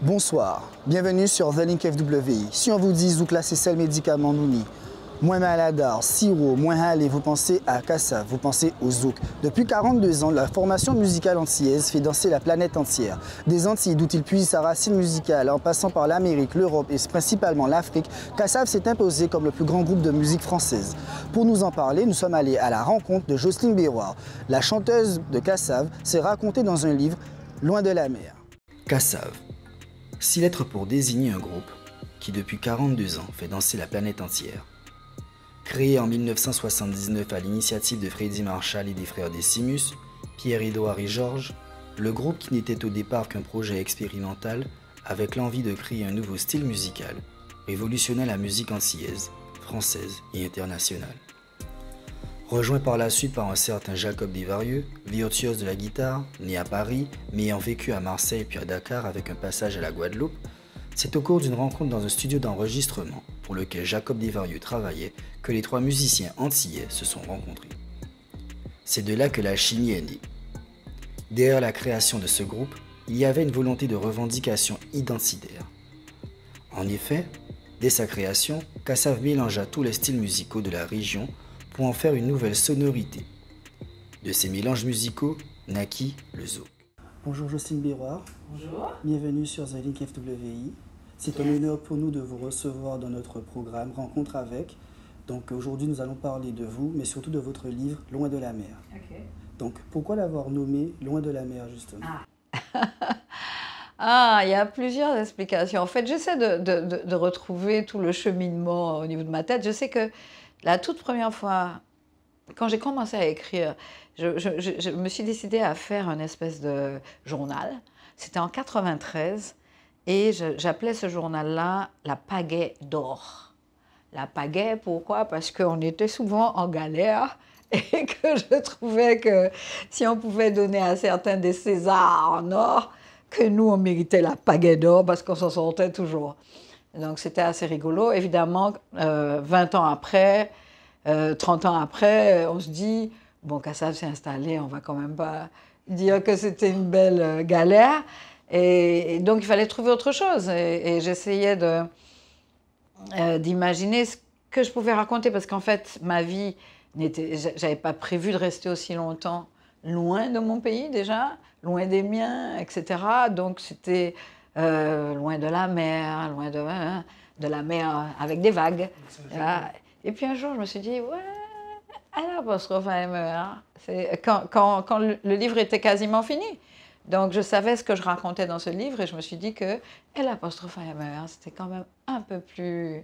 Bonsoir, bienvenue sur The Link FWI. Si on vous dit Zouk là c'est seul médicament nouni, moins maladar, sirop, moins halé, vous pensez à Kassav, vous pensez au Zouk. Depuis 42 ans, la formation musicale antillaise fait danser la planète entière. Des Antilles d'où il puise sa racine musicale, en passant par l'Amérique, l'Europe et principalement l'Afrique, Kassav s'est imposé comme le plus grand groupe de musique française. Pour nous en parler, nous sommes allés à la rencontre de Jocelyne Béroir. La chanteuse de Kassav s'est racontée dans un livre, Loin de la mer. Kassav. 6 lettres pour désigner un groupe qui depuis 42 ans fait danser la planète entière. Créé en 1979 à l'initiative de Freddy Marshall et des frères Decimus, Pierre-Édouard et Georges, le groupe qui n'était au départ qu'un projet expérimental avec l'envie de créer un nouveau style musical, révolutionnait la musique antillaise, française et internationale. Rejoint par la suite par un certain Jacob Desvarieux, virtuose de la guitare, né à Paris, mais ayant vécu à Marseille puis à Dakar avec un passage à la Guadeloupe, c'est au cours d'une rencontre dans un studio d'enregistrement pour lequel Jacob Desvarieux travaillait que les trois musiciens antillais se sont rencontrés. C'est de là que la chimie est née. Derrière la création de ce groupe, il y avait une volonté de revendication identitaire. En effet, dès sa création, Kassav mélangea tous les styles musicaux de la région pour en faire une nouvelle sonorité. De ces mélanges musicaux naquit le Zouk. Bonjour Jocelyne Béroir. Bonjour. Bienvenue sur The Link FWI. C'est un honneur pour nous de vous recevoir dans notre programme Rencontre avec. Donc aujourd'hui nous allons parler de vous, mais surtout de votre livre Loin de la mer. Okay. Donc pourquoi l'avoir nommé Loin de la mer justement? Il y a plusieurs explications. En fait, j'essaie de retrouver tout le cheminement au niveau de ma tête. Je sais que la toute première fois, quand j'ai commencé à écrire, je me suis décidée à faire une espèce de journal. C'était en 93 et j'appelais ce journal-là La Pagaie d'or. La pagaie, pourquoi? Parce qu'on était souvent en galère et que je trouvais que si on pouvait donner à certains des Césars en or, que nous, on méritait la pagaie d'or parce qu'on s'en sortait toujours. Donc, c'était assez rigolo. Évidemment, 20 ans après, 30 ans après, on se dit, bon, Kassav s'est installé, on va quand même pas dire que c'était une belle galère. Et donc, il fallait trouver autre chose. Et j'essayais d'imaginer ce que je pouvais raconter, parce qu'en fait, ma vie, j'avais pas prévu de rester aussi longtemps loin de mon pays déjà, loin des miens, etc. Donc, c'était loin de la mer, loin de la mer avec des vagues. Et puis un jour, je me suis dit, ouais, l'apostrophe AMER. C'est quand le livre était quasiment fini. Donc, je savais ce que je racontais dans ce livre et je me suis dit que l'apostrophe AMER, c'était quand même un peu plus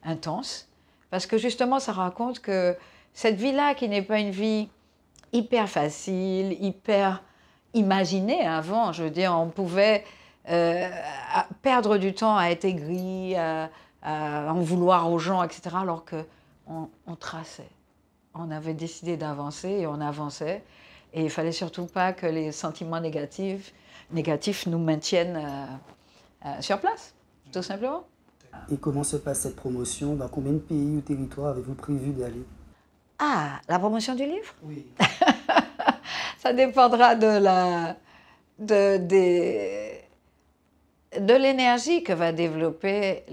intense. Parce que justement, ça raconte que cette vie-là, qui n'est pas une vie hyper facile, hyper imaginée avant, je veux dire, on pouvait perdre du temps à être aigri, à en vouloir aux gens, etc., alors qu'on traçait. On avait décidé d'avancer et on avançait. Et il ne fallait surtout pas que les sentiments négatifs nous maintiennent sur place, tout simplement. Et comment se passe cette promotion? Dans combien de pays ou territoires avez-vous prévu d'aller? Ah, la promotion du livre? Oui. Ça dépendra de l'énergie que va développer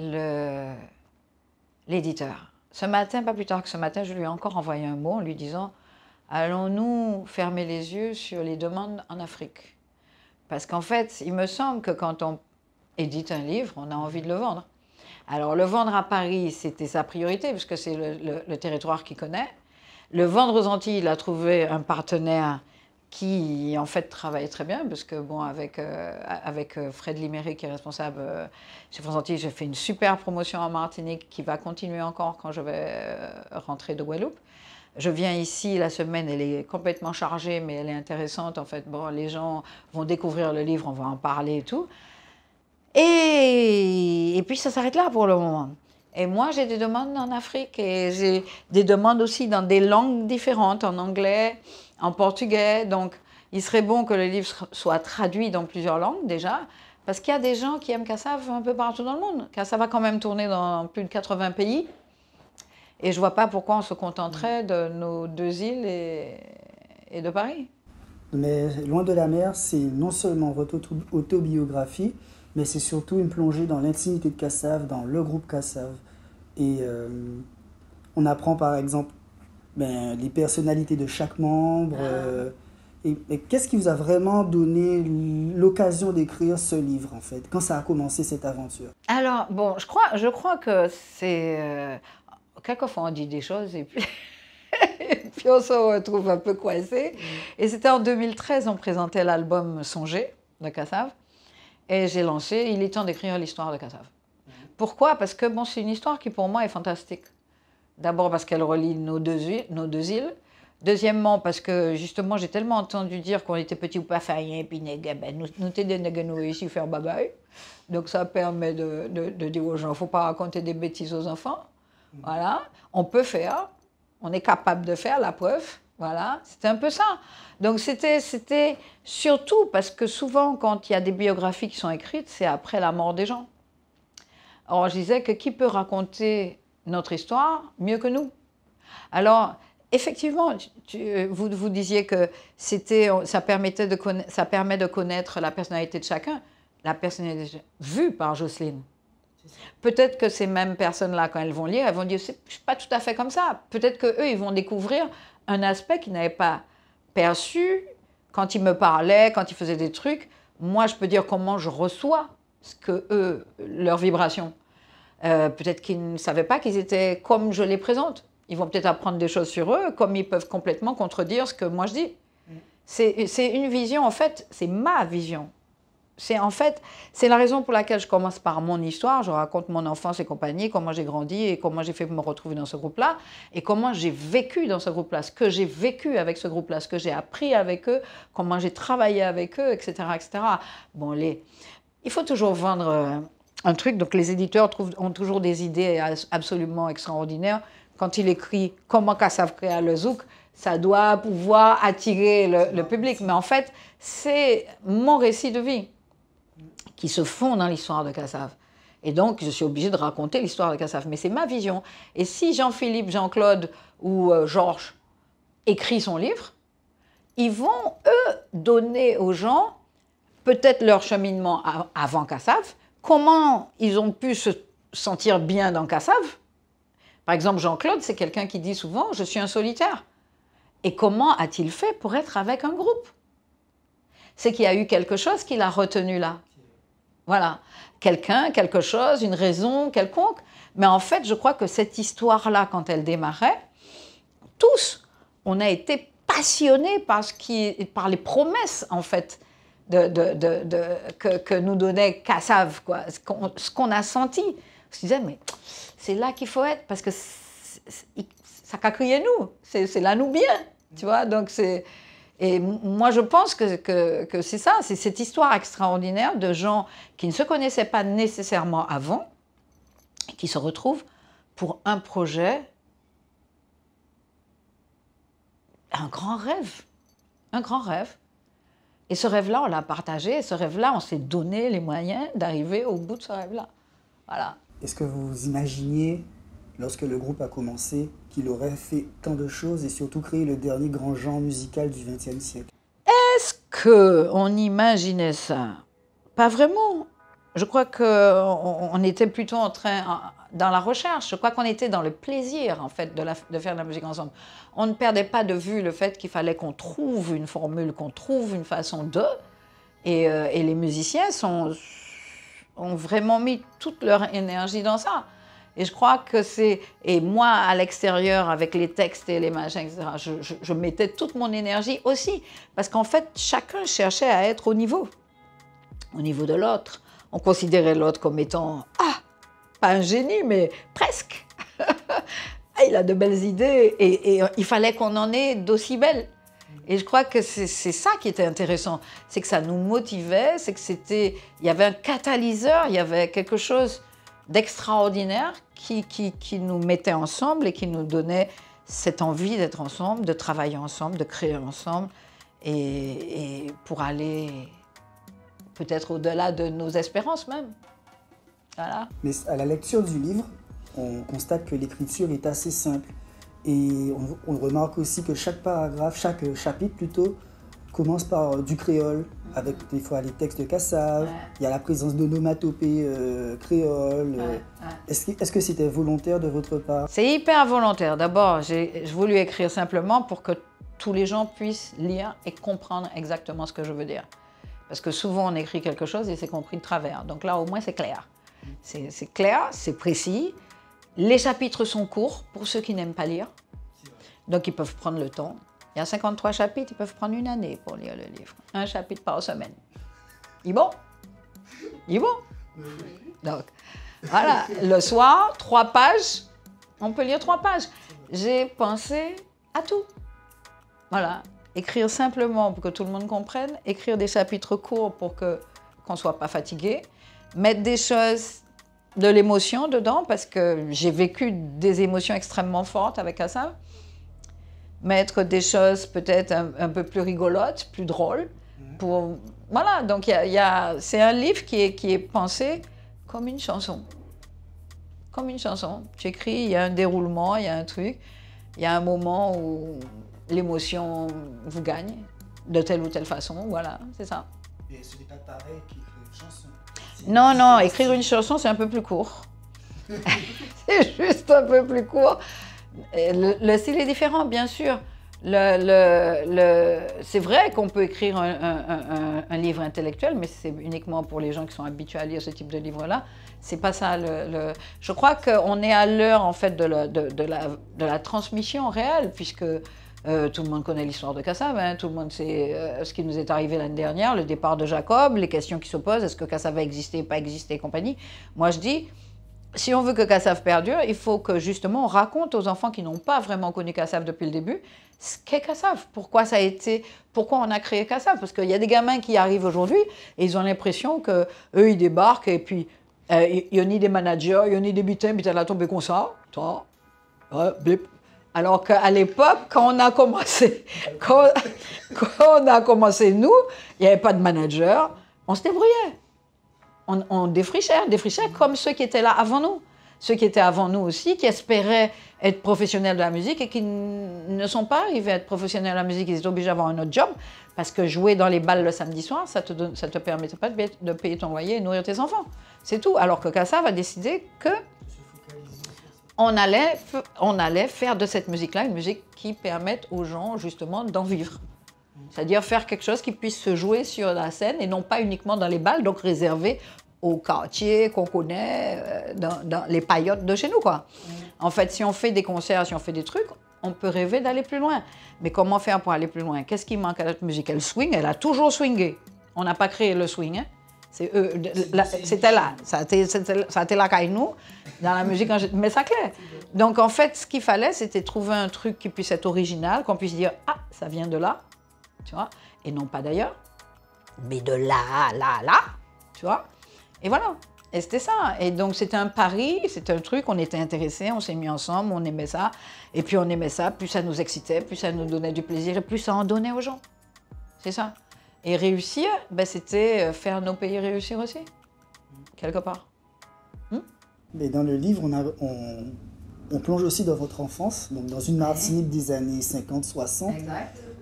l'éditeur. Ce matin, pas plus tard que ce matin, je lui ai encore envoyé un mot en lui disant « Allons-nous fermer les yeux sur les demandes en Afrique ?» Parce qu'en fait, il me semble que quand on édite un livre, on a envie de le vendre. Alors, le vendre à Paris, c'était sa priorité, puisque c'est le territoire qu'il connaît. Le vendre aux Antilles, il a trouvé un partenaire qui, en fait, travaille très bien, parce que, bon, avec Fred Liméry, qui est responsable chez France Antilles, j'ai fait une super promotion en Martinique qui va continuer encore quand je vais rentrer de Guadeloupe. Je viens ici, la semaine, elle est complètement chargée, mais elle est intéressante. En fait, bon, les gens vont découvrir le livre, on va en parler et tout. Et puis, ça s'arrête là pour le moment. Et moi, j'ai des demandes en Afrique et j'ai des demandes aussi dans des langues différentes, en anglais, en portugais. Donc, il serait bon que le livre soit traduit dans plusieurs langues déjà, parce qu'il y a des gens qui aiment Kassav un peu partout dans le monde. Kassav va quand même tourner dans plus de 80 pays. Et je ne vois pas pourquoi on se contenterait de nos 2 îles et de Paris. Mais Loin de la mer, c'est non seulement votre autobiographie, mais c'est surtout une plongée dans l'intimité de Kassav, dans le groupe Kassav. Et on apprend par exemple les personnalités de chaque membre. Et qu'est-ce qui vous a vraiment donné l'occasion d'écrire ce livre, en fait, quand ça a commencé cette aventure? Alors, bon, je crois que c'est... quelquefois, on dit des choses et puis, et puis on se retrouve un peu coincé. Et c'était en 2013, on présentait l'album Songer de Kassav. Et j'ai lancé « Il est temps d'écrire l'histoire de Kassav ». Pourquoi? Parce que bon, c'est une histoire qui, pour moi, est fantastique. D'abord parce qu'elle relie nos deux îles. Deuxièmement, parce que justement, j'ai tellement entendu dire qu'on était petits ou pas faillants, puis nous t'aider ici faire babaye. Donc ça permet de dire aux gens, il ne faut pas raconter des bêtises aux enfants. Voilà, on peut faire, on est capable de faire, la preuve. Voilà, c'était un peu ça. Donc c'était surtout parce que souvent, quand il y a des biographies qui sont écrites, c'est après la mort des gens. Alors je disais que qui peut raconter notre histoire mieux que nous? Alors, effectivement, vous disiez que ça permet de connaître la personnalité de chacun, la personnalité vue par Jocelyne. Peut-être que ces mêmes personnes-là, quand elles vont lire, elles vont dire « c'est pas tout à fait comme ça ». Peut-être qu'eux, ils vont découvrir un aspect qu'ils n'avaient pas perçu quand ils me parlaient, quand ils faisaient des trucs. Moi, je peux dire comment je reçois leurs vibrations. Peut-être qu'ils ne savaient pas qu'ils étaient comme je les présente. Ils vont peut-être apprendre des choses sur eux, comme ils peuvent complètement contredire ce que moi je dis. C'est une vision, en fait, c'est ma vision. C'est la raison pour laquelle je commence par mon histoire. Je raconte mon enfance et compagnie, comment j'ai grandi et comment j'ai fait pour me retrouver dans ce groupe-là et comment j'ai vécu dans ce groupe-là, ce que j'ai vécu avec ce groupe-là, ce que j'ai appris avec eux, comment j'ai travaillé avec eux, etc. etc. Bon, il faut toujours vendre un truc, donc les éditeurs ont toujours des idées absolument extraordinaires. Quand il écrit « Comment Kassav créa le zouk », ça doit pouvoir attirer le public. Mais en fait, c'est mon récit de vie qui se fond dans l'histoire de Kassav. Et donc, je suis obligée de raconter l'histoire de Kassav. Mais c'est ma vision. Et si Jean-Philippe, Jean-Claude ou Georges écrit son livre, ils vont, eux, donner aux gens peut-être leur cheminement avant Kassav, comment ils ont pu se sentir bien dans Kassav. Par exemple, Jean-Claude, c'est quelqu'un qui dit souvent « je suis un solitaire ». Et comment a-t-il fait pour être avec un groupe? C'est qu'il y a eu quelque chose qui l'a retenu là. Voilà. Quelqu'un, quelque chose, une raison quelconque. Mais en fait, je crois que cette histoire-là, quand elle démarrait, tous, on a été passionnés par les promesses, en fait, que nous donnait Kassav, quoi. Ce qu'on a senti. On se disait, mais c'est là qu'il faut être, parce que ça qu'a crié nous. C'est là nous bien, tu vois. Donc et moi, je pense que c'est ça, c'est cette histoire extraordinaire de gens qui ne se connaissaient pas nécessairement avant, qui se retrouvent pour un projet, un grand rêve, un grand rêve. Et ce rêve-là, on l'a partagé, et ce rêve-là, on s'est donné les moyens d'arriver au bout de ce rêve-là. Voilà. Est-ce que vous imaginiez, lorsque le groupe a commencé, qu'il aurait fait tant de choses et surtout créé le dernier grand genre musical du XXe siècle? Est-ce qu'on imaginait ça? Pas vraiment. Je crois qu'on était plutôt dans la recherche. Je crois qu'on était dans le plaisir, en fait, de faire de la musique ensemble. On ne perdait pas de vue le fait qu'il fallait qu'on trouve une formule, qu'on trouve une façon de. Et les musiciens ont vraiment mis toute leur énergie dans ça. Et je crois que c'est... Et moi, à l'extérieur, avec les textes et les machins, etc., je mettais toute mon énergie aussi. Parce qu'en fait, chacun cherchait à être au niveau de l'autre. On considérait l'autre comme étant, pas un génie, mais presque. Il a de belles idées et il fallait qu'on en ait d'aussi belles. Et je crois que c'est ça qui était intéressant. C'est que ça nous motivait, c'est que il y avait un catalyseur, il y avait quelque chose d'extraordinaire qui nous mettait ensemble et qui nous donnait cette envie d'être ensemble, de travailler ensemble, de créer ensemble et pour aller peut-être au-delà de nos espérances même. Voilà. Mais à la lecture du livre, on constate que l'écriture est assez simple. Et on remarque aussi que chaque paragraphe, chaque chapitre plutôt, commence par du créole. avec des fois les textes de Kassav, il y a la présence d'onomatopées créoles. Est-ce que c'était volontaire de votre part? C'est hyper volontaire. D'abord, j'ai voulu écrire simplement pour que tous les gens puissent lire et comprendre exactement ce que je veux dire. Parce que souvent, on écrit quelque chose et c'est compris de travers. Donc là, au moins, c'est clair. C'est clair, c'est précis. Les chapitres sont courts pour ceux qui n'aiment pas lire. Donc, ils peuvent prendre le temps. Il y a 53 chapitres, ils peuvent prendre une année pour lire le livre. Un chapitre par semaine. Il est bon? Il est bon? Donc, voilà. Le soir, 3 pages, on peut lire 3 pages. J'ai pensé à tout. Voilà. Écrire simplement pour que tout le monde comprenne, écrire des chapitres courts pour qu'on ne soit pas fatigué, mettre des choses, de l'émotion dedans, parce que j'ai vécu des émotions extrêmement fortes avec Kassav, mettre des choses peut-être un peu plus rigolotes, plus drôles, pour... Voilà, donc c'est un livre qui est pensé comme une chanson. Comme une chanson. J'écris, il y a un déroulement, il y a un truc, il y a un moment où l'émotion vous gagne, de telle ou telle façon, voilà, c'est ça. Et ce n'est pas pareil qu'écrire une chanson. Non, non, écrire une chanson, c'est un peu plus court. C'est juste un peu plus court. Le style est différent, bien sûr. C'est vrai qu'on peut écrire un livre intellectuel, mais c'est uniquement pour les gens qui sont habitués à lire ce type de livre-là. C'est pas ça. Je crois qu'on est à l'heure en fait de la transmission réelle, puisque tout le monde connaît l'histoire de Kassav, hein, tout le monde sait ce qui nous est arrivé l'année dernière, le départ de Jacob, les questions qui se posent, est-ce que Kassav va exister, pas exister, et compagnie. Moi, je dis, si on veut que Kassav perdure, il faut que justement on raconte aux enfants qui n'ont pas vraiment connu Kassav depuis le début, ce qu'est Kassav, pourquoi on a créé Kassav, parce qu'il y a des gamins qui arrivent aujourd'hui et ils ont l'impression qu'eux, ils débarquent et puis il y a ni des managers, il y a ni des butins, puis la tombé comme ça, toi, blip. Alors qu'à l'époque, quand on a commencé, nous, il n'y avait pas de manager, on se débrouillait. On défrichait comme ceux qui étaient là avant nous. Ceux qui étaient avant nous aussi, qui espéraient être professionnels de la musique et qui ne sont pas arrivés à être professionnels de la musique. Ils étaient obligés d'avoir un autre job parce que jouer dans les balles le samedi soir, ça te permettait pas de payer ton loyer et nourrir tes enfants. C'est tout. Alors que Kassav a décidé que on allait faire de cette musique-là une musique qui permette aux gens justement d'en vivre. C'est-à-dire faire quelque chose qui puisse se jouer sur la scène et non pas uniquement dans les balles, donc réservé au quartier qu'on connaît, dans les paillotes de chez nous, quoi. En fait, si on fait des concerts, si on fait des trucs, on peut rêver d'aller plus loin. Mais comment faire pour aller plus loin? Qu'est-ce qui manque à notre musique? Elle swing, elle a toujours swingé. On n'a pas créé le swing, hein? C'était là, ça a été là qu'à nous, dans la musique, mais ça clair. Donc en fait, ce qu'il fallait, c'était trouver un truc qui puisse être original, qu'on puisse dire « Ah, ça vient de là », tu vois, et non pas d'ailleurs, mais de là, tu vois. Et voilà, et c'était ça. Et donc c'était un pari, c'était un truc, on était intéressés, on s'est mis ensemble, on aimait ça, et puis on aimait ça, plus ça nous excitait, plus ça nous donnait du plaisir, et plus ça en donnait aux gens. C'est ça. Et réussir, ben, c'était faire nos pays réussir aussi, quelque part. Mais dans le livre, on plonge aussi dans votre enfance, donc dans une Martinique des années 50-60,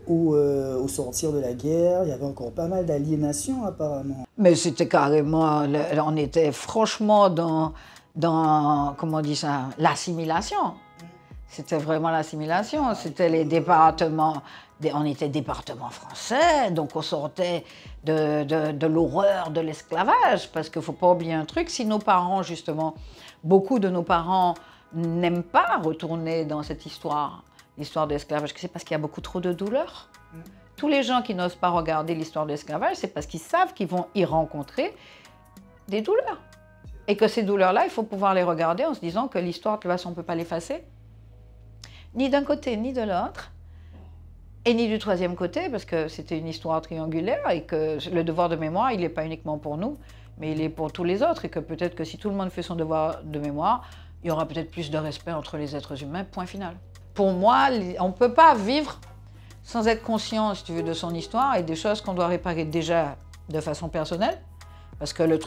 où au sortir de la guerre, il y avait encore pas mal d'aliénation apparemment. Mais c'était carrément, on était franchement dans comment on dit ça, l'assimilation. C'était vraiment l'assimilation, c'était les départements, on était département français, donc on sortait de l'horreur de l'esclavage, parce qu'il ne faut pas oublier un truc, si nos parents, justement, beaucoup de nos parents n'aiment pas retourner dans cette histoire, l'histoire de l'esclavage, c'est parce qu'il y a beaucoup trop de douleurs. Tous les gens qui n'osent pas regarder l'histoire de l'esclavage, c'est parce qu'ils savent qu'ils vont y rencontrer des douleurs. Et que ces douleurs-là, il faut pouvoir les regarder en se disant que l'histoire, de toute façon, on ne peut pas l'effacer. Ni d'un côté, ni de l'autre, et ni du troisième côté, parce que c'était une histoire triangulaire et que le devoir de mémoire, il n'est pas uniquement pour nous, mais il est pour tous les autres, et que peut-être que si tout le monde fait son devoir de mémoire, il y aura peut-être plus de respect entre les êtres humains, point final. Pour moi, on ne peut pas vivre sans être conscient, si tu veux, de son histoire et des choses qu'on doit réparer déjà de façon personnelle, parce que le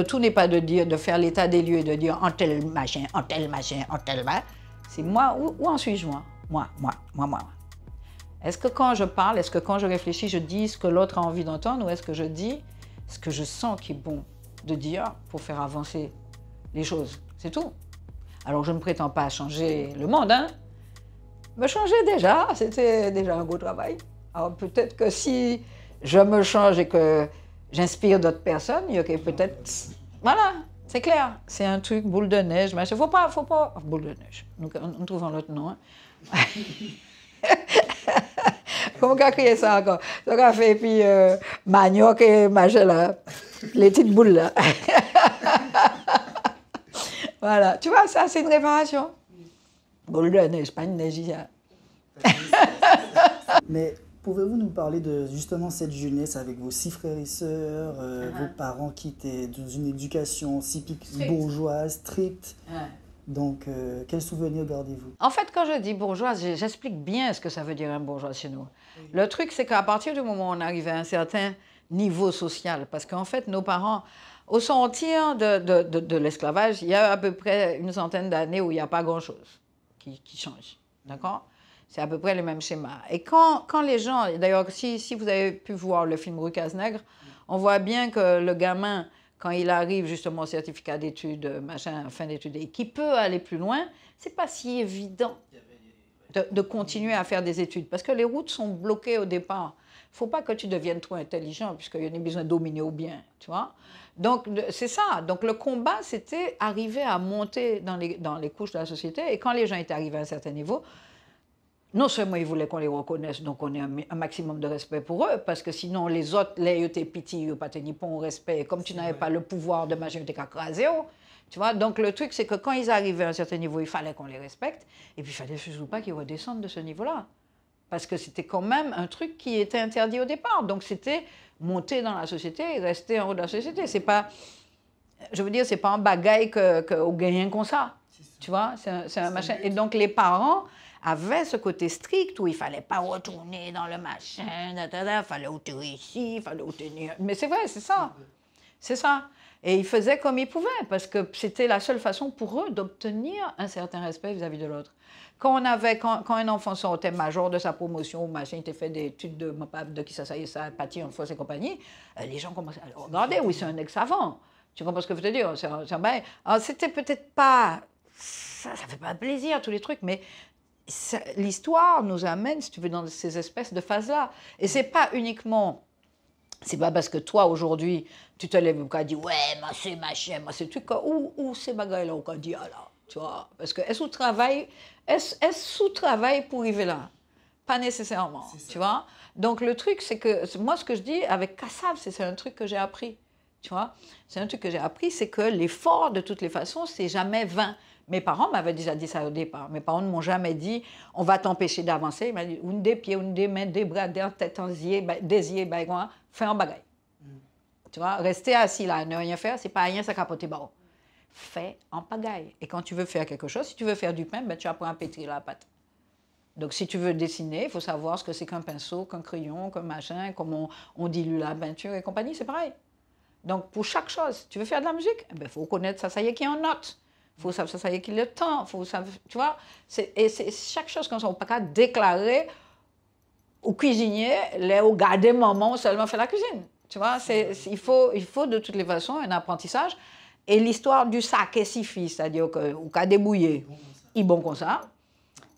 tout n'est pas de faire l'état des lieux et de dire en tel machin, en tel machin, en tel machin. C'est moi, où en suis-je moi? Moi. Est-ce que quand je parle, est-ce que quand je réfléchis, je dis ce que l'autre a envie d'entendre ou est-ce que je dis ce que je sens qui est bon de dire pour faire avancer les choses? C'est tout. Alors je ne prétends pas changer le monde, hein. Me changer déjà, c'était déjà un gros travail. Alors peut-être que si je me change et que j'inspire d'autres personnes, il y a peut-être... Voilà, c'est clair. C'est un truc, boule de neige, machin. Faut pas... Boule de neige. Nous trouvons l'autre nom, hein. Comment on a créé ça encore? On a fait, puis manioc et machin là. Les petites boules là. Voilà. Tu vois, ça, c'est une réparation. Boule de neige, pas une neige ici. Mais pouvez-vous nous parler de justement cette jeunesse avec vos 6 frères et sœurs, vos parents qui étaient dans une éducation typique bourgeoise, stricte? Donc, quels souvenirs gardez-vous? En fait, quand je dis bourgeoise, j'explique bien ce que ça veut dire un bourgeois chez nous. Oui. Le truc, c'est qu'à partir du moment où on arrive à un certain niveau social, parce qu'en fait, nos parents, au sortir de l'esclavage, il y a à peu près une centaine d'années où il n'y a pas grand-chose qui change. D'accord? C'est à peu près le même schéma. Et quand les gens, d'ailleurs, si vous avez pu voir le film Rue Casse-Nègre, on voit bien que le gamin, quand il arrive justement au certificat d'études, machin, fin d'études, et qui peut aller plus loin, c'est pas si évident de continuer à faire des études, parce que les routes sont bloquées au départ. Il ne faut pas que tu deviennes trop intelligent, puisqu'il y a besoin de dominer ou bien, tu vois. Donc, c'est ça. Donc, le combat, c'était arriver à monter dans les couches de la société, et quand les gens étaient arrivés à un certain niveau, non seulement ils voulaient qu'on les reconnaisse, donc on ait un maximum de respect pour eux, parce que sinon les autres, les étaient pitié, ils pas tenu au respect, comme tu n'avais pas le pouvoir de machin, tu écrasé, tu vois. Donc le truc, c'est que quand ils arrivaient à un certain niveau, il fallait qu'on les respecte, et puis il fallait surtout pas qu'ils redescendent de ce niveau-là, parce que c'était quand même un truc qui était interdit au départ. Donc c'était monter dans la société et rester en haut de la société. C'est pas, je veux dire, c'est pas un bagaille qu'on gagne comme ça, tu vois. C'est un machin. Et donc les parents avait ce côté strict où il ne fallait pas retourner dans le machin, il fallait ôter ici, il fallait tenir. Mais c'est vrai, c'est ça. C'est ça. Et ils faisaient comme ils pouvaient, parce que c'était la seule façon pour eux d'obtenir un certain respect vis-à-vis de l'autre. Quand un enfant sortait major de sa promotion, machin, il était fait des études de qui ça y est, ça, Paty, en force et compagnie, les gens commençaient à le regarder, oui, c'est un ex-savant. Tu comprends ce que je veux te dire? Alors, c'était peut-être pas... Ça ne fait pas plaisir, tous les trucs, mais... L'histoire nous amène, si tu veux, dans ces espèces de phases-là. Et c'est pas uniquement, c'est pas parce que toi, aujourd'hui, tu te lèves et tu dis, ouais, moi, c'est machin, moi, c'est truc, ou ces bagailles-là, on dit, ah là, tu vois, parce que est-ce sous-travail pour arriver là? Pas nécessairement, tu vois. Donc, le truc, c'est que, moi, ce que je dis avec Kassav, c'est un truc que j'ai appris, tu vois. C'est un truc que j'ai appris, c'est que l'effort, de toutes les façons, c'est jamais vain. Mes parents m'avaient déjà dit ça au départ. Mes parents ne m'ont jamais dit « on va t'empêcher d'avancer ». Ils m'ont dit « une des pieds, une des mains, des bras, des têtes, des yeux, fais un bagaille ». Tu vois, rester assis là, ne rien faire, c'est pas rien, ça capoter barreau. Fais en pagaille. Et quand tu veux faire quelque chose, si tu veux faire du pain, ben, tu apprends à pétrir la pâte. Donc si tu veux dessiner, il faut savoir ce que c'est qu'un pinceau, qu'un crayon, qu'un machin, comment on dilue la peinture et compagnie, c'est pareil. Donc pour chaque chose, tu veux faire de la musique, il faut connaître ça y est, qui est en note. Il faut savoir ça y est qu'il est le temps, faut savoir, tu vois. Et c'est chaque chose comme ça, on ne peut pas déclarer au cuisinier, au garder maman seulement fait la cuisine. Tu vois, il faut de toutes les façons un apprentissage. Et l'histoire du sac et si fils, c'est-à-dire qu'au cas débrouillé, il bon comme ça,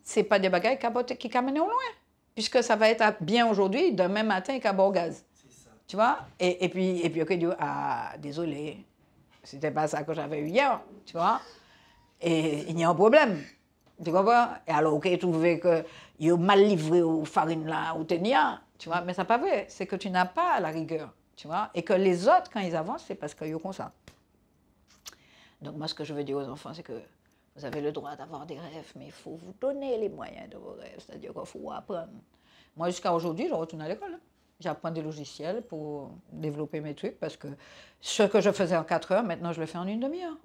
c'est pas des bagages qui amènent au loin. Puisque ça va être bien aujourd'hui, demain matin, il cabot au gaz. Tu vois, et puis, ok, ah, désolé, c'était pas ça que j'avais eu hier, tu vois. Et il y a un problème, tu comprends? Et alors, ok, tu trouves que il a mal livré aux farines là, au ténia, tu vois, mais ça n'est pas vrai, c'est que tu n'as pas la rigueur, tu vois, et que les autres, quand ils avancent, c'est parce qu'ils ont comme ça. Donc moi, ce que je veux dire aux enfants, c'est que vous avez le droit d'avoir des rêves, mais il faut vous donner les moyens de vos rêves, c'est-à-dire qu'il faut apprendre. Moi, jusqu'à aujourd'hui, je retourne à l'école, hein. J'apprends des logiciels pour développer mes trucs, parce que ce que je faisais en 4 heures, maintenant, je le fais en une demi-heure.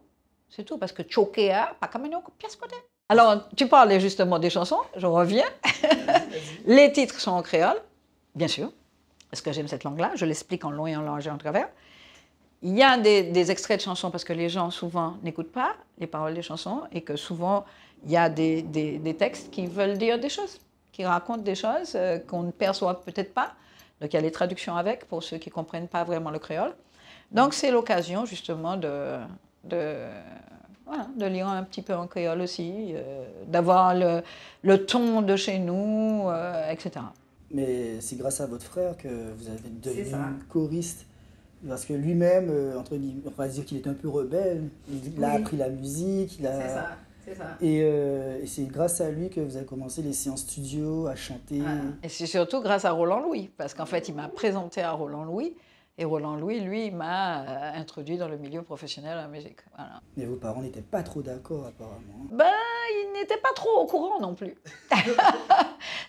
C'est tout, parce que choquer, pas comme une pièce côté. Alors, tu parlais justement des chansons, je reviens. Les titres sont en créole, bien sûr, parce que j'aime cette langue-là, je l'explique en long et en large et en travers. Il y a des extraits de chansons, parce que les gens, souvent, n'écoutent pas les paroles des chansons, et que souvent, il y a des textes qui veulent dire des choses. qui raconte des choses qu'on ne perçoit peut-être pas. Donc il y a les traductions avec, pour ceux qui ne comprennent pas vraiment le créole. Donc c'est l'occasion justement voilà, de lire un petit peu en créole aussi, d'avoir le ton de chez nous, etc. Mais c'est grâce à votre frère que vous avez devenu choriste. Parce que lui-même, entre guillemets, on va dire qu'il est un peu rebelle. Il a appris la musique. C'est ça. Et c'est grâce à lui que vous avez commencé les séances studio, à chanter. Voilà. Et c'est surtout grâce à Roland Louis, parce qu'en fait, il m'a présenté à Roland Louis, et Roland Louis, lui, m'a introduit dans le milieu professionnel de la musique. Voilà. Mais vos parents n'étaient pas trop d'accord, apparemment. Ben, ils n'étaient pas trop au courant non plus.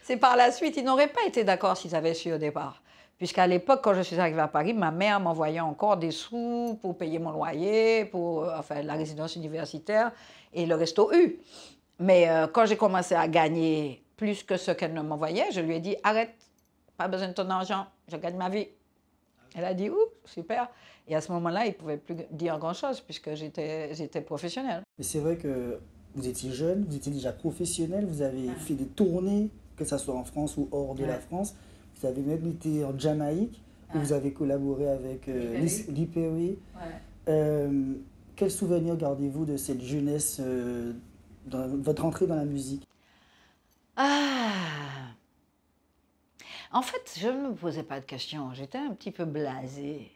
C'est par la suite, ils n'auraient pas été d'accord s'ils avaient su au départ. Puisqu'à l'époque, quand je suis arrivée à Paris, ma mère m'envoyait encore des sous pour payer mon loyer, pour enfin, la résidence universitaire et le resto U. Mais quand j'ai commencé à gagner plus que ce qu'elle ne m'envoyait, je lui ai dit « Arrête, pas besoin de ton argent, je gagne ma vie ». Elle a dit « Ouh, super ». Et à ce moment-là, il ne pouvait plus dire grand-chose puisque j'étais professionnelle. Mais c'est vrai que vous étiez jeune, vous étiez déjà professionnel, vous avez fait des tournées, que ce soit en France ou hors de la France. Vous avez même été en Jamaïque, où vous avez collaboré avec Lee Perry. Quel souvenir gardez-vous de cette jeunesse, de votre entrée dans la musique? En fait, je ne me posais pas de questions. J'étais un petit peu blasée.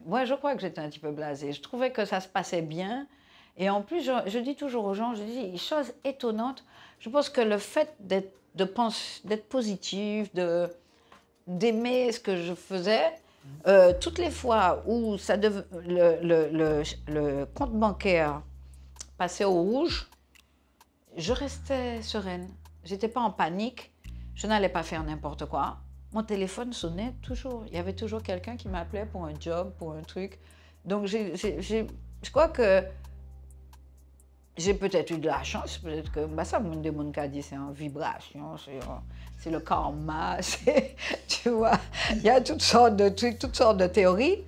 Moi, je crois que j'étais un petit peu blasée. Je trouvais que ça se passait bien. Et en plus, je dis toujours aux gens, je dis une chose étonnante. Je pense que le fait d'être positive, d'aimer ce que je faisais, toutes les fois où le compte bancaire passait au rouge, je restais sereine. Je n'étais pas en panique. Je n'allais pas faire n'importe quoi. Mon téléphone sonnait toujours. Il y avait toujours quelqu'un qui m'appelait pour un job, pour un truc. Donc, je crois que j'ai peut-être eu de la chance. Peut-être que ça, mon démon qui a dit, c'est en vibration, c'est le karma, tu vois. Il y a toutes sortes de trucs, toutes sortes de théories.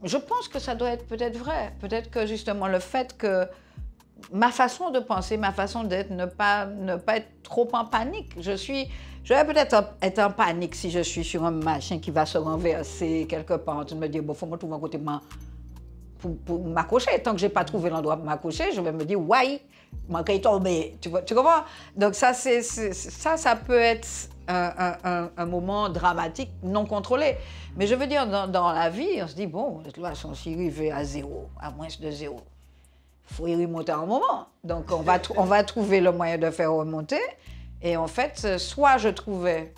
Je pense que ça doit être peut-être vrai. Peut-être que justement le fait que ma façon de penser, ma façon d'être, ne pas être trop en panique. Je vais peut-être être en panique si je suis sur un machin qui va se renverser quelque part. Tu me dis, bon, faut me trouver un côté pour m'accrocher. Tant que je n'ai pas trouvé l'endroit pour m'accrocher, je vais me dire, ouais, je vais tomber. Tu comprends? Donc ça peut être un moment dramatique, non contrôlé. Mais je veux dire, dans la vie, on se dit, bon, de toute façon, on s'y arrive à zéro, à moins de zéro. Il faut y remonter un moment. Donc, on va trouver le moyen de faire remonter. Et en fait, soit je trouvais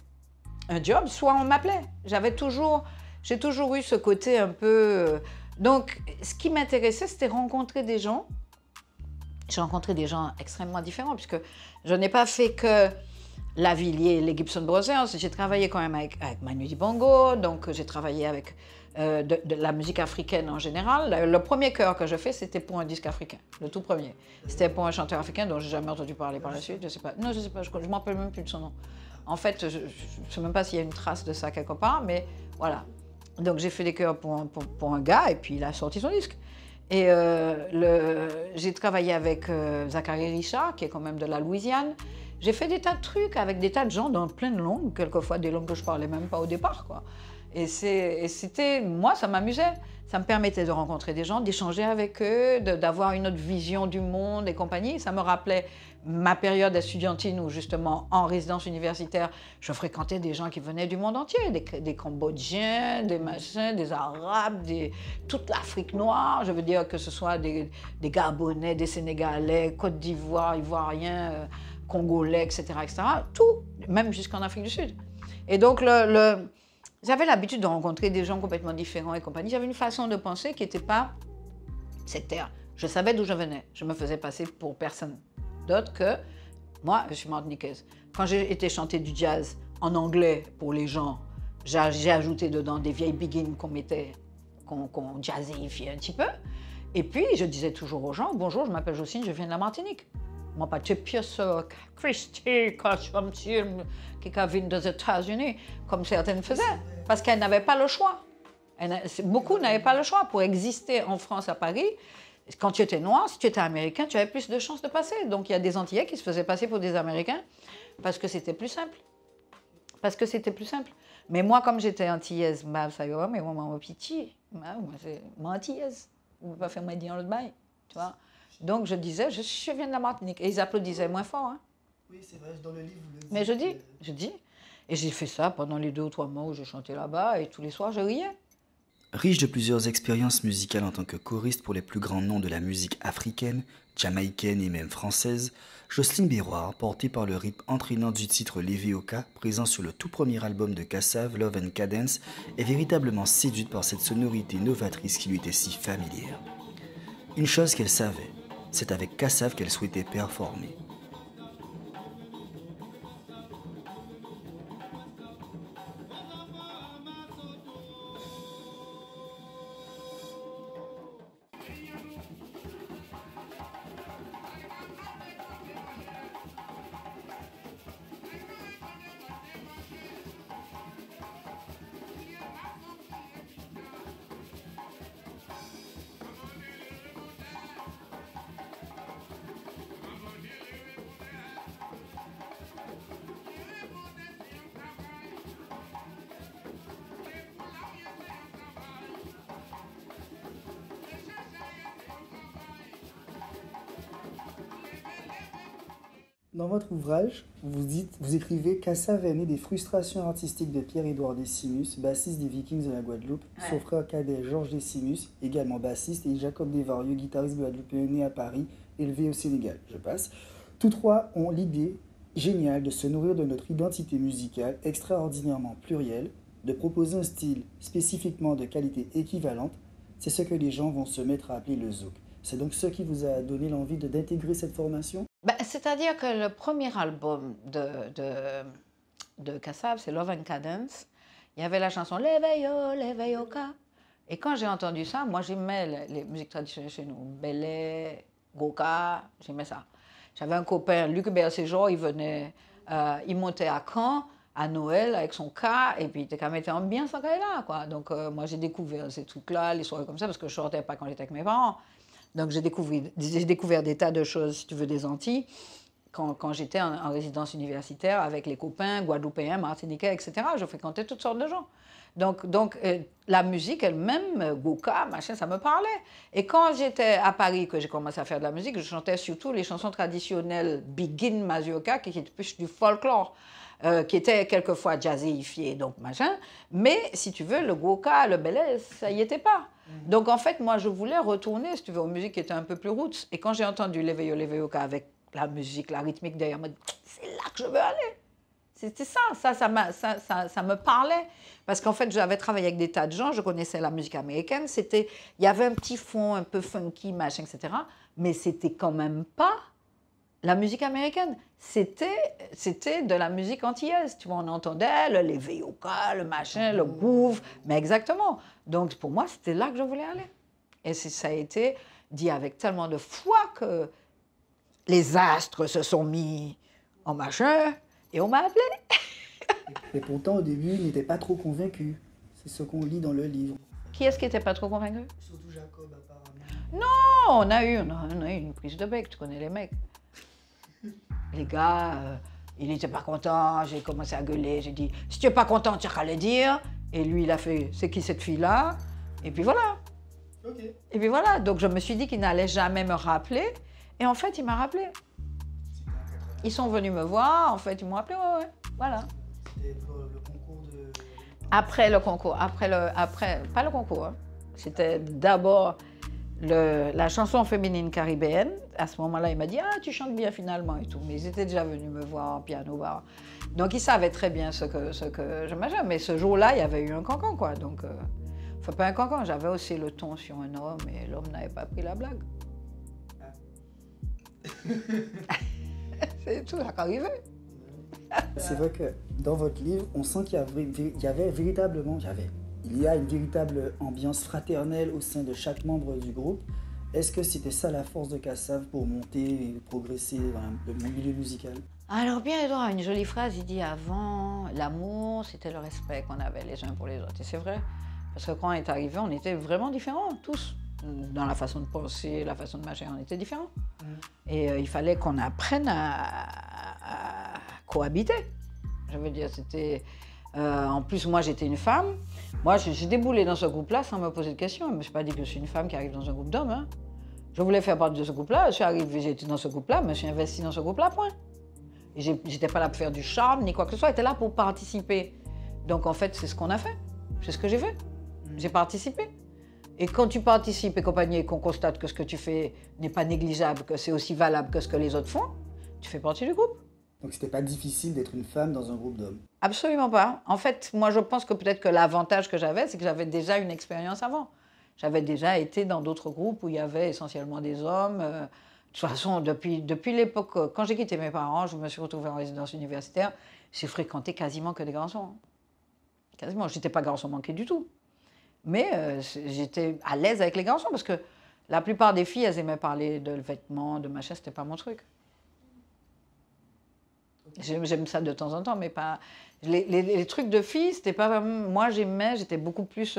un job, soit on m'appelait. J'ai toujours eu ce côté un peu... Donc, ce qui m'intéressait, c'était rencontrer des gens. J'ai rencontré des gens extrêmement différents, puisque je n'ai pas fait que Lavilliers, les Gibson Brothers. J'ai travaillé quand même avec Manu Dibango, donc j'ai travaillé avec de la musique africaine en général. Le premier chœur que je fais, c'était pour un disque africain, le tout premier. C'était pour un chanteur africain dont je n'ai jamais entendu parler par la suite. Je sais pas. Non, je sais pas, je ne m'en rappelle même plus de son nom. En fait, je ne sais même pas s'il y a une trace de ça quelque part, mais voilà. Donc j'ai fait des chœurs pour un gars, et puis il a sorti son disque. Et j'ai travaillé avec Zachary Richard, qui est quand même de la Louisiane. J'ai fait des tas de trucs avec des tas de gens dans plein de langues, quelquefois des langues que je ne parlais même pas au départ, quoi. Et c'était, moi, ça m'amusait. Ça me permettait de rencontrer des gens, d'échanger avec eux, d'avoir une autre vision du monde et compagnie. Ça me rappelait ma période estudiantine où, justement, en résidence universitaire, je fréquentais des gens qui venaient du monde entier, des Cambodgiens, des machins, des Arabes, toute l'Afrique noire. Je veux dire que ce soit des Gabonais, des Sénégalais, Côte d'Ivoire, Ivoiriens, Congolais, etc., etc. Tout, même jusqu'en Afrique du Sud. Et donc, j'avais l'habitude de rencontrer des gens complètement différents et compagnie. J'avais une façon de penser qui n'était pas sectaire. Je savais d'où je venais. Je me faisais passer pour personne d'autre que moi, je suis martiniquaise. Quand j'ai été chanter du jazz en anglais pour les gens, j'ai ajouté dedans des vieilles biguines qu'on jazzifiait un petit peu. Et puis, je disais toujours aux gens, bonjour, je m'appelle Jocelyne, je viens de la Martinique. Moi, pas de pièce Christy, comme qui vient des États-Unis, comme certaines faisaient, parce qu'elles n'avaient pas le choix. Beaucoup n'avaient pas le choix. Pour exister en France, à Paris, Quand tu étais noir, si tu étais américain, tu avais plus de chances de passer. Donc il y a des Antillais qui se faisaient passer pour des Américains parce que c'était plus simple. Parce que c'était plus simple. Mais moi, comme j'étais antillaise, ça y est, mais moi, mon petit, moi, c'est antillaise. On ne peut pas faire moi dire l'autre bail, tu vois. Donc je disais, je viens de la Martinique. Et ils applaudissaient moins fort. Hein. Oui, c'est vrai, dans le livre, vous le dites. Mais je dis. Et j'ai fait ça pendant les 2 ou 3 mois où je chantais là-bas. Et tous les soirs, je riais. Riche de plusieurs expériences musicales en tant que choriste pour les plus grands noms de la musique africaine, jamaïcaine et même française, Jocelyne Béroir, portée par le rythme entraînant du titre Leveoka, présent sur le tout premier album de Kassav, Love and Cadence, est véritablement séduite par cette sonorité novatrice qui lui était si familière. Une chose qu'elle savait, c'est avec Kassav qu'elle souhaitait performer. Dans votre ouvrage, vous écrivez Kassav est né des frustrations artistiques de Pierre-Édouard Décimus, bassiste des Vikings de la Guadeloupe, son frère cadet Georges Décimus, également bassiste, et Jacob Desvarieux, guitariste guadeloupéen né à Paris, élevé au Sénégal. Je passe. Tous trois ont l'idée géniale de se nourrir de notre identité musicale extraordinairement plurielle, de proposer un style spécifiquement de qualité équivalente. C'est ce que les gens vont se mettre à appeler le zouk. C'est donc ce qui vous a donné l'envie d'intégrer cette formation? C'est-à-dire que le premier album de Kassav, c'est Love and Cadence. Il y avait la chanson Leveyo, Leveyoka. Et quand j'ai entendu ça, moi j'aimais les musiques traditionnelles chez nous. Belé, Goka, j'aimais ça. J'avais un copain, Luc Bercéjean, il montait à Caen, à Noël, avec son cas, et puis il était quand même bien sans là, quoi. Donc moi j'ai découvert ces trucs-là, les soirées comme ça, parce que je ne sortais pas quand j'étais avec mes parents. Donc j'ai découvert des tas de choses, si tu veux, des Antilles, quand j'étais en résidence universitaire avec les copains guadeloupéens, martiniquais, etc. Je fréquentais toutes sortes de gens. Donc la musique elle-même, Goka, machin, ça me parlait. Et quand j'étais à Paris, que j'ai commencé à faire de la musique, je chantais surtout les chansons traditionnelles Biguine, Mazioka, qui étaient plus du folklore. Qui étaient quelquefois jazzéifiés, donc machin. Mais si tu veux, le Goka, le belé, ça y était pas. Donc en fait, moi, je voulais retourner, si tu veux, aux musiques qui étaient un peu plus roots. Et quand j'ai entendu Leveyo, Leveyoka avec la musique, la rythmique derrière, moi, c'est là que je veux aller. C'était ça me parlait. Parce qu'en fait, j'avais travaillé avec des tas de gens, je connaissais la musique américaine, il y avait un petit fond un peu funky, machin, etc. Mais c'était quand même pas la musique américaine. C'était de la musique antillaise. Tu vois, on entendait le Leveyoka, le machin, le groove, mais exactement. Donc pour moi, c'était là que je voulais aller. Et ça a été dit avec tellement de foi que les astres se sont mis en machin et on m'a appelé. Et pourtant, au début, il n'était pas trop convaincu. C'est ce qu'on lit dans le livre. Qui est-ce qui n'était pas trop convaincu? Surtout Jacob, apparemment. Non, on a eu une prise de bec, tu connais les mecs. Les gars, il n'était pas content, j'ai commencé à gueuler, j'ai dit « Si tu n'es pas content, tu n'as qu'à le dire ». Et lui, il a fait « C'est qui cette fille-là ?» Et puis voilà. Okay. Et puis voilà, donc je me suis dit qu'il n'allait jamais me rappeler. Et en fait, il m'a rappelé. Ils sont venus me voir, en fait, ils m'ont appelé, ouais, voilà. C'était pour le concours de... Après le concours, pas le concours, hein. C'était d'abord la chanson féminine caribéenne. À ce moment-là, il m'a dit « Ah, tu chantes bien finalement » et tout. Mais ils étaient déjà venus me voir en piano bar. Donc ils savaient très bien ce que je mangeais. Mais ce jour-là, il y avait eu un cancan, quoi. Donc, enfin pas un cancan, j'avais aussi le ton sur un homme et l'homme n'avait pas pris la blague. C'est tout ça qui arrivait. C'est vrai que dans votre livre, on sent qu'il y a une véritable ambiance fraternelle au sein de chaque membre du groupe. Est-ce que c'était ça la force de Kassav pour monter et progresser dans le milieu musical? Alors Pierre-Édouard a une jolie phrase, il dit avant, l'amour, c'était le respect qu'on avait les uns pour les autres. Et c'est vrai, parce que quand on est arrivé, on était vraiment différents, tous. dans la façon de penser, la façon de marcher, on était différents. Et il fallait qu'on apprenne à cohabiter. Je veux dire, c'était... en plus, moi, j'étais une femme. Moi, j'ai déboulé dans ce groupe-là sans me poser de questions. Je ne me suis pas dit que je suis une femme qui arrive dans un groupe d'hommes. Hein. Je voulais faire partie de ce groupe-là. Je suis arrivée, j'ai été dans ce groupe-là, je me suis investie dans ce groupe-là, point. Et j'étais pas là pour faire du charme, ni quoi que ce soit. J'étais là pour participer. Donc, en fait, c'est ce qu'on a fait. C'est ce que j'ai fait. J'ai participé. Et quand tu participes et compagnie, et qu'on constate que ce que tu fais n'est pas négligeable, que c'est aussi valable que ce que les autres font, tu fais partie du groupe. Donc c'était pas difficile d'être une femme dans un groupe d'hommes? Absolument pas. En fait, moi je pense que peut-être que l'avantage que j'avais, c'est que j'avais déjà une expérience avant. J'avais déjà été dans d'autres groupes où il y avait essentiellement des hommes. De toute façon, depuis l'époque, quand j'ai quitté mes parents, je me suis retrouvée en résidence universitaire, j'ai fréquenté quasiment que des garçons. Quasiment, je n'étais pas garçon manqué du tout. Mais j'étais à l'aise avec les garçons parce que la plupart des filles, elles aimaient parler de vêtements, de machin, c'était pas mon truc. J'aime ça de temps en temps, mais pas... Les trucs de filles, c'était pas vraiment... Moi, j'étais beaucoup plus...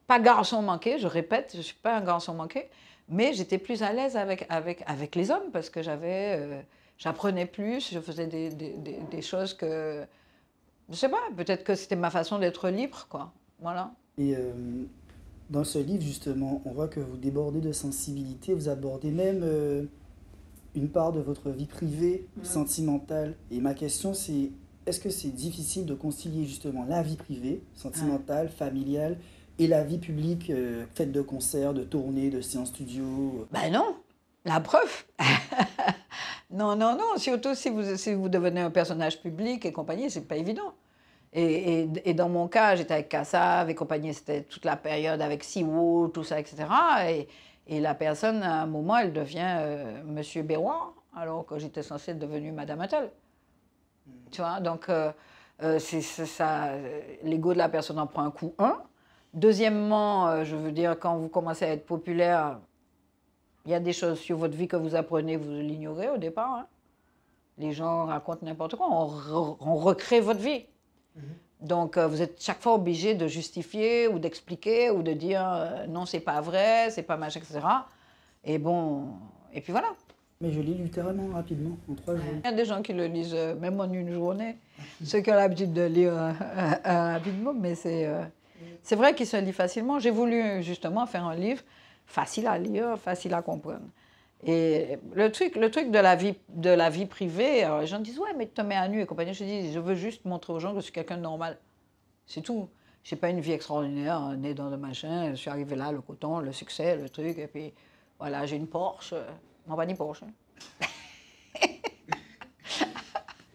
pas garçon manqué, je répète, je suis pas un garçon manqué, mais j'étais plus à l'aise avec les hommes parce que j'apprenais plus, je faisais des choses que... Je sais pas, peut-être que c'était ma façon d'être libre, quoi. Voilà. Et dans ce livre, justement, on voit que vous débordez de sensibilité, vous abordez même une part de votre vie privée, sentimentale. Et ma question, c'est, est-ce que c'est difficile de concilier justement la vie privée, sentimentale, familiale, et la vie publique, faite de concerts, de tournées, de séances studio? Ben non, la preuve. Non, surtout si vous devenez un personnage public et compagnie, c'est pas évident. Et dans mon cas, j'étais avec Kassav et compagnie, c'était toute la période avec Siwo, tout ça, etc. Et la personne, à un moment, elle devient Monsieur Béroir, alors que j'étais censée être devenue Madame Attal. Tu vois, donc c'est ça, l'ego de la personne en prend un coup, Deuxièmement, je veux dire, quand vous commencez à être populaire, il y a des choses sur votre vie que vous apprenez, vous l'ignorez au départ. Hein. Les gens racontent n'importe quoi, on recrée votre vie. Donc, vous êtes chaque fois obligé de justifier ou d'expliquer ou de dire non, c'est pas vrai, c'est pas machin, etc. Et bon, et puis voilà. Mais je lis littéralement rapidement, en 3 jours. Il y a des gens qui le lisent même en une journée, ceux qui ont l'habitude de lire rapidement, mais c'est vrai qu'il se lit facilement. J'ai voulu justement faire un livre facile à lire, facile à comprendre. Et le truc de la vie privée, alors les gens disent « Ouais, mais tu te mets à nu et compagnie ». Je dis « Je veux juste montrer aux gens que je suis quelqu'un de normal. C'est tout. Je n'ai pas une vie extraordinaire, née dans le machin. Je suis arrivée là, le coton, le succès, le truc. Et puis, voilà, j'ai une Porsche. Non, pas ni Porsche. Hein. »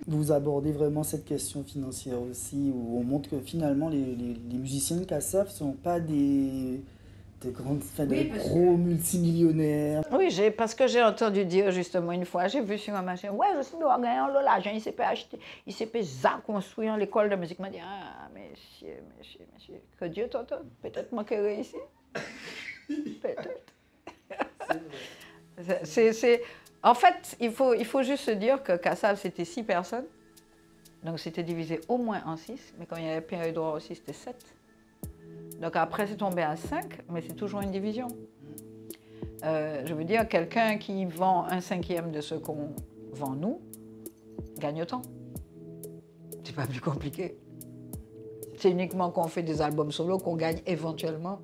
Vous abordez vraiment cette question financière aussi, où on montre que finalement, les musiciens de Kassav ne sont pas des gros multimillionnaires. Oui, parce que j'ai entendu dire justement une fois, j'ai vu sur un machin, ouais, je suis doit gagner l'argent, il s'est fait acheter, il s'est fait construire l'école de musique. Il m'a dit, ah, monsieur, que Dieu t'entende, peut-être manquerait ici. Peut-être. En fait, il faut juste se dire que Kassav, c'était 6 personnes, donc c'était divisé au moins en 6, mais quand il y avait Pierre Edouard aussi, c'était 7. Donc après, c'est tombé à 5, mais c'est toujours une division. Je veux dire, quelqu'un qui vend 1/5 de ce qu'on vend nous, gagne autant. C'est pas plus compliqué. C'est uniquement quand on fait des albums solo qu'on gagne éventuellement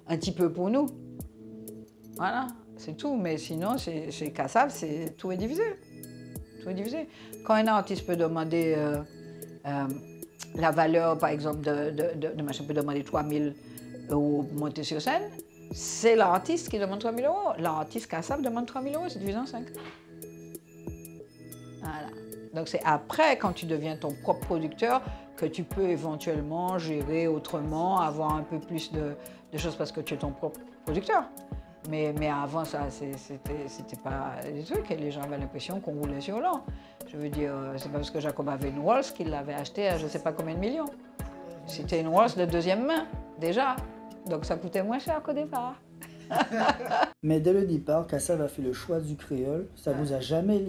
un petit peu pour nous. Voilà, c'est tout. Mais sinon, chez Kassav, tout est divisé. Tout est divisé. Quand un artiste peut demander... la valeur, par exemple, de machin peut demander 3 000 € pour monter sur scène, c'est l'artiste qui demande 3 000 €. L'artiste Kassav demande 3 000 €, c'est divisé en 5. Voilà. Donc c'est après, quand tu deviens ton propre producteur, que tu peux éventuellement gérer autrement, avoir un peu plus de choses parce que tu es ton propre producteur. Mais avant ça, c'était pas des trucs et les gens avaient l'impression qu'on roulait sur l'or. Je veux dire, c'est pas parce que Jacob avait une Rolls qu'il l'avait acheté à je sais pas combien de millions. C'était une Rolls de 2e main, déjà. Donc ça coûtait moins cher qu'au départ. Mais dès le départ, Kassav a fait le choix du créole. Ça ne vous a jamais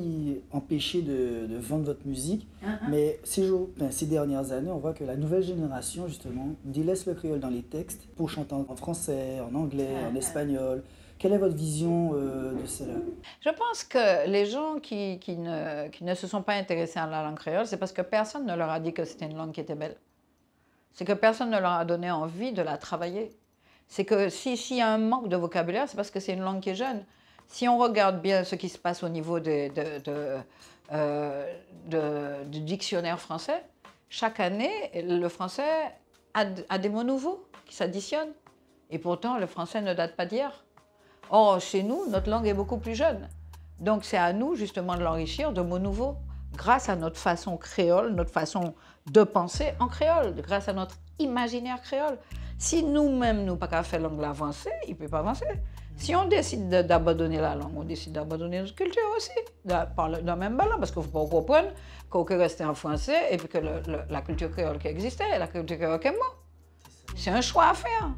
empêché de vendre votre musique. Mais ces dernières années, on voit que la nouvelle génération, justement, délaisse le créole dans les textes pour chanter en français, en anglais, en espagnol. Quelle est votre vision de cela? Je pense que les gens qui ne se sont pas intéressés à la langue créole, c'est parce que personne ne leur a dit que c'était une langue qui était belle. C'est que personne ne leur a donné envie de la travailler. C'est que s'il y a un manque de vocabulaire, c'est parce que c'est une langue qui est jeune. Si on regarde bien ce qui se passe au niveau du dictionnaire français, chaque année, le français a des mots nouveaux qui s'additionnent. Et pourtant, le français ne date pas d'hier. Or, chez nous, notre langue est beaucoup plus jeune. Donc, c'est à nous, justement, de l'enrichir de mots nouveaux, grâce à notre façon créole, notre façon de penser en créole, grâce à notre imaginaire créole. Si nous-mêmes, nous pas qu'à faire langue avancée, il ne peut pas avancer. Si on décide d'abandonner la langue, on décide d'abandonner notre culture aussi, dans la même balance, parce qu'il ne faut pas comprendre qu'on peut rester en français et puis que la culture créole qui existait, la culture créole qui est morte. C'est un choix à faire.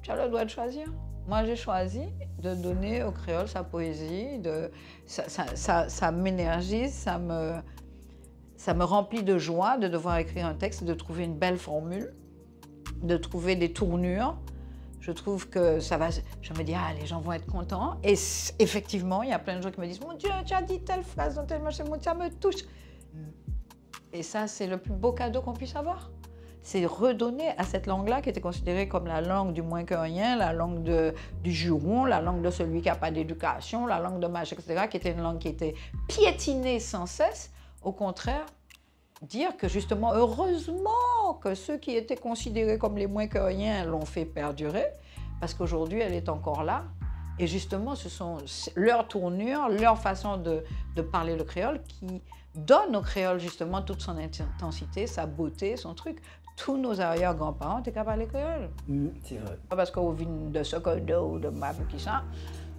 Tu as le droit de choisir. Moi, j'ai choisi de donner au créole sa poésie, ça m'énergise, ça me remplit de joie de devoir écrire un texte, de trouver une belle formule, de trouver des tournures. Je trouve que ça va... Je me dis, ah, les gens vont être contents. Et effectivement, il y a plein de gens qui me disent, mon Dieu, tu as dit telle phrase dans tel machin, ça me touche. Et ça, c'est le plus beau cadeau qu'on puisse avoir. C'est redonner à cette langue-là, qui était considérée comme la langue du moins que rien, la langue du juron, la langue de celui qui n'a pas d'éducation, la langue de machin, etc., qui était une langue qui était piétinée sans cesse. Au contraire, dire que justement, heureusement que ceux qui étaient considérés comme les moins que rien l'ont fait perdurer, parce qu'aujourd'hui, elle est encore là. Et justement, ce sont leurs tournures, leur façon de parler le créole qui donne au créole justement toute son intensité, sa beauté, son truc. Tous nos arrière-grands-parents étaient capables de parler créole. C'est vrai. Pas parce qu'on vient de Sokodo ou de Mabou qui ça,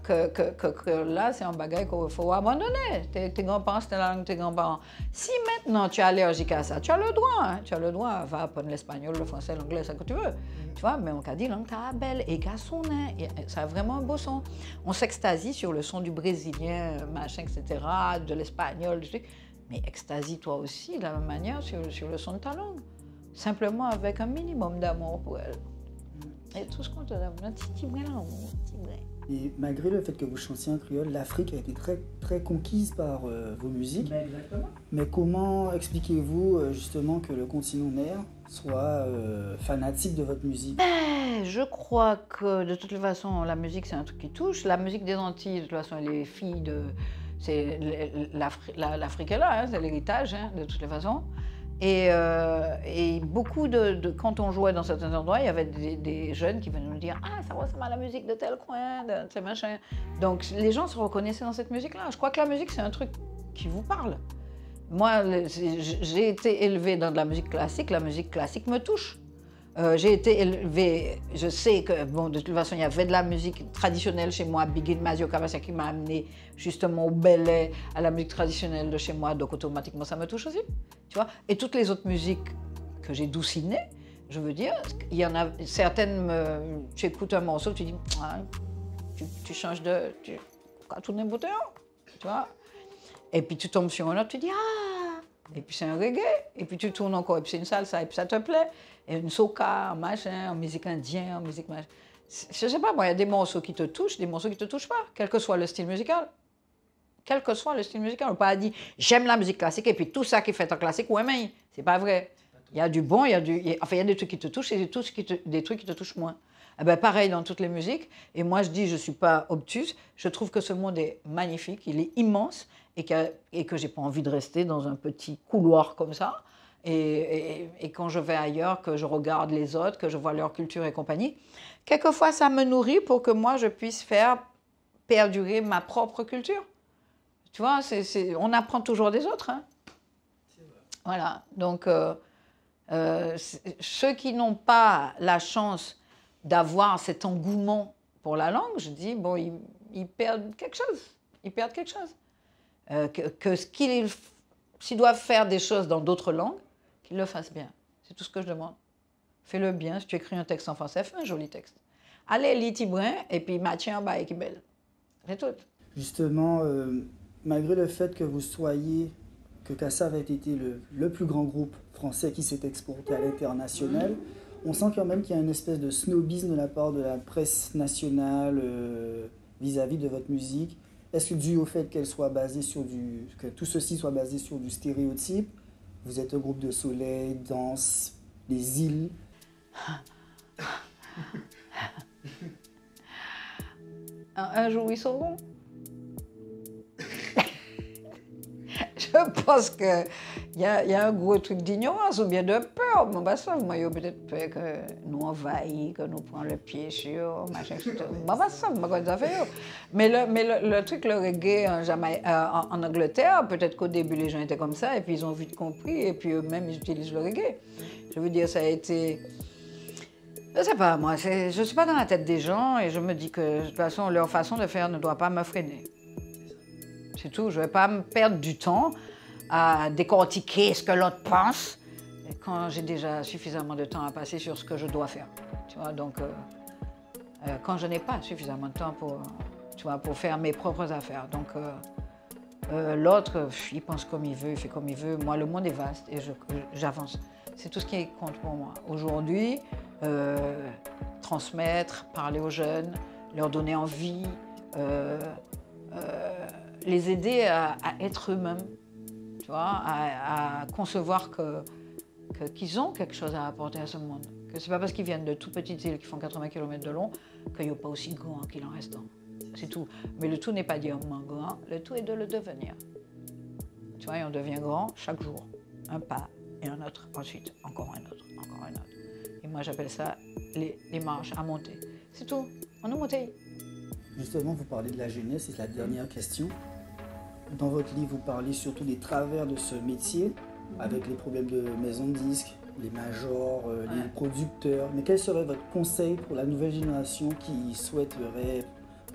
que là, c'est un bagage qu'il faut abandonner. Tes grands-parents, c'était la langue de tes grands-parents. Si maintenant tu es allergique à ça, tu as le droit. Hein, tu as le droit. Va apprendre l'espagnol, le français, l'anglais, ça que tu veux. Tu vois, mais on t'a dit langue t'as belle et garçon, hein, ça a vraiment un beau son. On s'extasie sur le son du brésilien, machin, etc., de l'espagnol, du truc. Mais extasie toi aussi de la même manière sur le son de ta langue. Simplement avec un minimum d'amour pour elle. Et tout ce qu'on te donne, un petit brin là, un petit brin. Et malgré le fait que vous chantiez en créole, l'Afrique a été très, très conquise par vos musiques. Ben exactement. Mais comment expliquez-vous justement que le continent mère soit fanatique de votre musique? Je crois que de toute façon, la musique, c'est un truc qui touche. La musique des Antilles, de toute façon, elle est fille de... L'Afrique est là, hein, c'est l'héritage, hein, de toutes les façons. Et beaucoup quand on jouait dans certains endroits, il y avait des jeunes qui venaient nous dire « Ah, ça ressemble à la musique de tel coin, de tel machin. » Donc les gens se reconnaissaient dans cette musique-là. Je crois que la musique, c'est un truc qui vous parle. Moi, j'ai été élevée dans de la musique classique me touche. J'ai été élevée, je sais que, bon, de toute façon, il y avait de la musique traditionnelle chez moi, Biggie Mazio Kabasa qui m'a amené justement au ballet, à la musique traditionnelle de chez moi, donc automatiquement ça me touche aussi, tu vois. Et toutes les autres musiques que j'ai doucinées, je veux dire, il y en a certaines, tu écoutes un morceau, tu dis, ah, tu changes de, tu tournes un bouton, tu vois. Et puis tu tombes sur un autre, tu dis, ah, et puis c'est un reggae, et puis tu tournes encore, et puis c'est une salsa, et puis ça te plaît. Et une soca, machin, en musique indienne, en musique machin. Je sais pas, moi, il y a des morceaux qui te touchent, des morceaux qui te touchent pas, quel que soit le style musical. Quel que soit le style musical. On ne peut pas dire, j'aime la musique classique, et puis tout ça qui fait en classique, ouais, mais c'est pas vrai. Il y a du bon, il y a des trucs qui te touchent, et des trucs qui te touchent moins. Eh ben, pareil dans toutes les musiques. Et moi, je dis, je ne suis pas obtuse. Je trouve que ce monde est magnifique, il est immense, et que je n'ai pas envie de rester dans un petit couloir comme ça. Et quand je vais ailleurs, que je regarde les autres, que je vois leur culture et compagnie, quelquefois ça me nourrit pour que moi je puisse faire perdurer ma propre culture. Tu vois, on apprend toujours des autres. Hein. Voilà, donc ceux qui n'ont pas la chance d'avoir cet engouement pour la langue, je dis, bon, ils perdent quelque chose. Ils perdent quelque chose. S'ils doivent faire des choses dans d'autres langues, qu'ils le fassent bien. C'est tout ce que je demande. Fais-le bien. Si tu écris un texte en français, fais un joli texte. Allez, litibrin, et puis Mathieu en bas et qui belle. C'est tout. Justement, malgré le fait que vous soyez, que Kassav ait été le plus grand groupe français qui s'est exporté à l'international, on sent quand même qu'il y a une espèce de snobisme de la part de la presse nationale vis-à-vis de votre musique. Est-ce que dû au fait qu'elle soit basée sur que tout ceci soit basé sur du stéréotype, vous êtes un groupe de soleil, danse, les îles. Un jour, ils sont bons. Je pense qu'il y a un gros truc d'ignorance ou bien de peur. Bon, bah, ça, moi, il y a peut-être peur que nous envahissons, que nous prenons le pied sur, machin, etc. Bon, bah, ça, ça fait. Mais le truc, le reggae en Angleterre, peut-être qu'au début, les gens étaient comme ça, et puis ils ont vite compris, et puis eux-mêmes, ils utilisent le reggae. Je veux dire, ça a été... Je sais pas, moi, je suis pas dans la tête des gens, et je me dis que, de toute façon, leur façon de faire ne doit pas me freiner. C'est tout. Je ne vais pas me perdre du temps à décortiquer ce que l'autre pense quand j'ai déjà suffisamment de temps à passer sur ce que je dois faire. Tu vois, donc, quand je n'ai pas suffisamment de temps pour faire mes propres affaires. Donc, l'autre, il pense comme il veut, il fait comme il veut. Moi, le monde est vaste et j'avance. C'est tout ce qui compte pour moi. Aujourd'hui, transmettre, parler aux jeunes, leur donner envie, les aider à être eux-mêmes, tu vois, à concevoir qu'ils ont quelque chose à apporter à ce monde. Que ce n'est pas parce qu'ils viennent de tout petites îles qui font 80 km de long qu'ils ne sont pas aussi grands qu'il en reste. C'est tout. Mais le tout n'est pas dire grand, le tout est de le devenir. Tu vois, et on devient grand chaque jour. Un pas et un autre, ensuite encore un autre, encore un autre. Et moi j'appelle ça les marches à monter. C'est tout, on nous monte. Justement, vous parlez de la jeunesse, c'est la dernière question. Dans votre livre, vous parlez surtout des travers de ce métier, avec les problèmes de maisons de disques, les majors, les producteurs. Mais quel serait votre conseil pour la nouvelle génération qui souhaiterait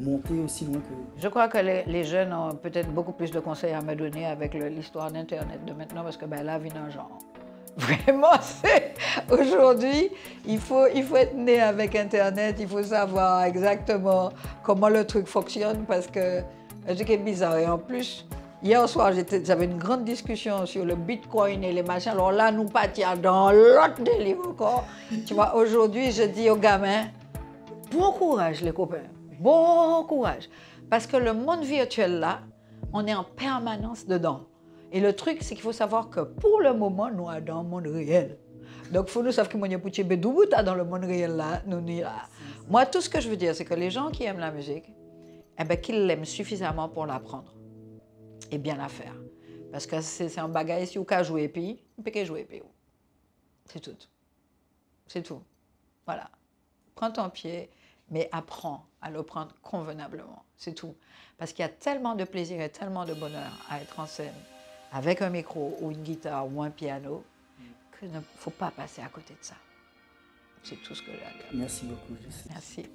monter aussi loin que vous? Je crois que les jeunes ont peut-être beaucoup plus de conseils à me donner avec l'histoire d'Internet de maintenant, parce que là, vient un genre. Vraiment, aujourd'hui, il faut être né avec Internet, il faut savoir exactement comment le truc fonctionne, parce que le truc est bizarre. Et en plus, hier soir, j'avais une grande discussion sur le Bitcoin et les machins. Alors là, nous partions dans l'autre délire encore. Tu vois, aujourd'hui, je dis aux gamins, bon courage les copains, bon courage. Parce que le monde virtuel là, on est en permanence dedans. Et le truc, c'est qu'il faut savoir que pour le moment, nous sommes dans le monde réel. Donc, il faut nous savoir que nous sommes dans le monde réel là, nous sommes là. Moi, tout ce que je veux dire, c'est que les gens qui aiment la musique, eh ben, qu'ils l'aiment suffisamment pour l'apprendre et bien la faire. Parce que c'est un bagage, si vous pouvez jouer, puis vous pouvez jouer, puis c'est tout. C'est tout. Voilà. Prends ton pied, mais apprends à le prendre convenablement. C'est tout. Parce qu'il y a tellement de plaisir et tellement de bonheur à être en scène avec un micro ou une guitare ou un piano qu'il ne faut pas passer à côté de ça. C'est tout ce que j'ai à dire. Merci beaucoup, Jocelyne. Merci.